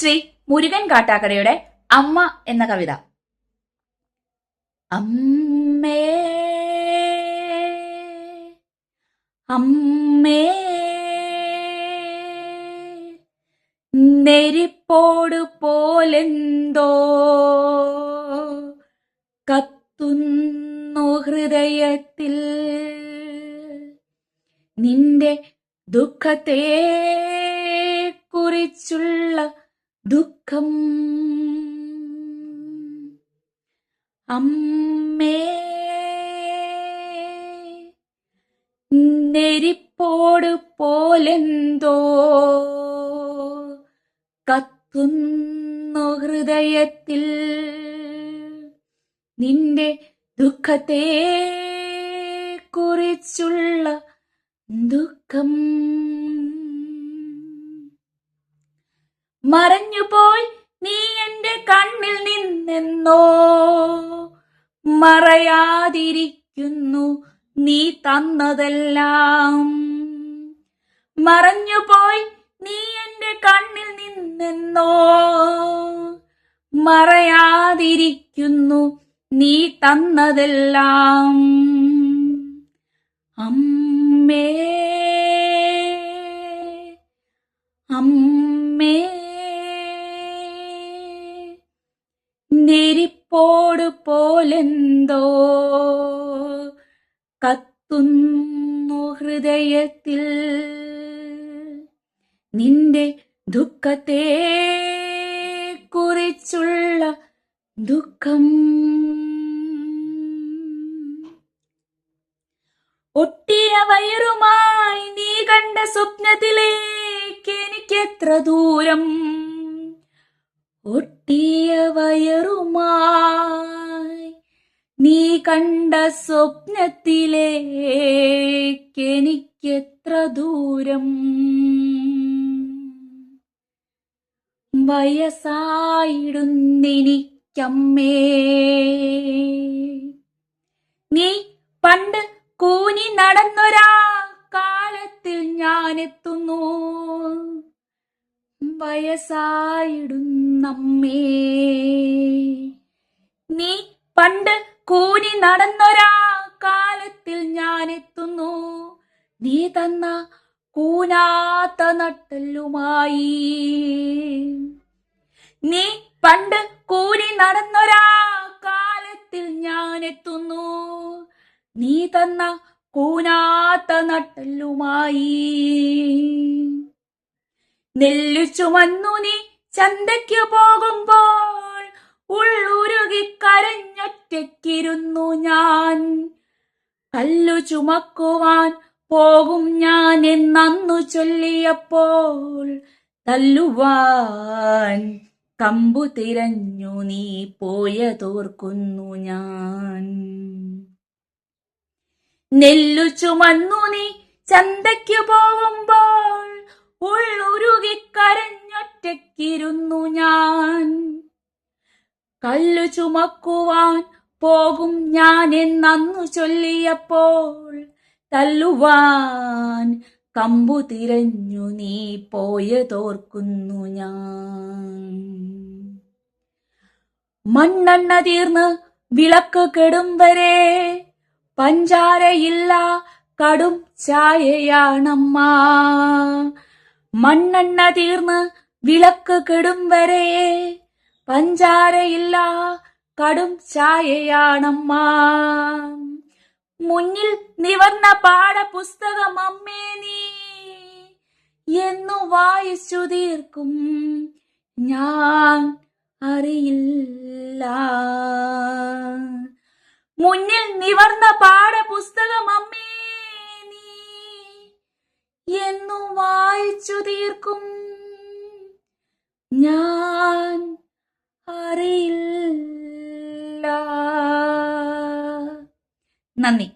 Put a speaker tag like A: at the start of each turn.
A: ശ്രീ മുരുകൻ കാട്ടാക്കടയുടെ അമ്മ എന്ന കവിത. അമ്മേ അമ്മേ നെരിപ്പോട് പോലെന്തോ കത്തുന്നു ഹൃദയത്തിൽ, നിന്റെ ദുഃഖത്തെ കുറിച്ചുള്ള ദുഃഖം. അമ്മേ നെരിപ്പോട് പോലെന്തോ കത്തുന്നു ഹൃദയത്തിൽ, നിന്റെ ദുഃഖത്തെ കുറിച്ചുള്ള ദുഃഖം. മറഞ്ഞുപോയി നീ എന്റെ കണ്ണിൽ നിന്നെന്നോ, മറയാതിരിക്കുന്നു നീ തന്നതെല്ലാം. മറഞ്ഞുപോയി നീ എന്റെ കണ്ണിൽ നിന്നെന്നോ, മറയാതിരിക്കുന്നു നീ തന്നതെല്ലാം. അമ്മേ അമ്മേ നെരിപ്പോട് പോലെന്തോ കത്തുന്നു ഹൃദയത്തിൽ, നിന്റെ ദുഃഖത്തെ കുറിച്ചുള്ള ദുഃഖം. ഒട്ടിയ വയറുമായി നീ കണ്ട സ്വപ്നത്തിലേക്ക് എനിക്കെത്ര ദൂരം. ഒട്ടിയ വയറുമായി നീ കണ്ട സ്വപ്നത്തിലേക്ക് എനിക്കെത്ര ദൂരം. വയസ്സായിടുന്നെനിക്കമ്മേ, നീ പണ്ട് കൂനി നടന്നൊരാ കാലത്തിൽ ഞാനെത്തുന്നു. വയസ്സായിടുന്നമ്മേ, നീ പണ്ട് കൂനി നടന്നൊരാ കാലത്തിൽ ഞാനെത്തുന്നു. നീ തന്ന കൂനാത്ത നട്ടെല്ലുമായി, നീ പണ്ട് കൂനി നടന്നൊരാ കാലത്തിൽ ഞാനെത്തുന്നു. നീ തന്ന കൂനാത്ത നട്ടെല്ലുമായി. നെല്ലു ചുമന്നു നീ ചന്തയ്ക്ക് പോകുമ്പോൾ ഉള്ളുരുകി കരഞ്ഞൊറ്റയ്ക്കിരുന്നു ഞാൻ. കല്ലു ചുമക്കുവാൻ പോകും ഞാൻ എന്നന്നു ചൊല്ലിയപ്പോൾ തല്ലുവാൻ കമ്പു തിരഞ്ഞു നീ പോയതോർക്കുന്നു ഞാൻ. നെല്ലു ചുമന്നു നീ ചന്തയ്ക്ക് പോകുമ്പോൾ ഉള്ളുരുകി കരഞ്ഞൊറ്റയ്ക്കിരുന്നു ഞാൻ. കല്ലു ചുമക്കുവാൻ പോകും ഞാൻ എന്നന്നു ചൊല്ലിയപ്പോൾ തല്ലുവാൻ കമ്പു തിരഞ്ഞു നീ പോയതോർക്കുന്നു ഞാൻ. മണ്ണെണ്ണ തീർന്ന് വിളക്ക് കെടും വരെ പഞ്ചാരയില്ല കടും ചായയാണമ്മ. മണ്ണെണ്ണ തീർന്ന് വിളക്ക് കെടും വരെ പഞ്ചാരയില്ല കടും ചായയാണമ്മ. മുന്നിൽ നിവർന്ന പാഠപുസ്തകം അമ്മേ നീ എന്നു വായിച്ചു തീർക്കും ഞാൻ അറിയില്ല. മുന്നിൽ നിവർന്ന പാഠപുസ്തകം അമ്മേ നീ എന്നു വായിച്ചു തീർക്കും ഞാൻ അറിയില്ല. നന്ദി.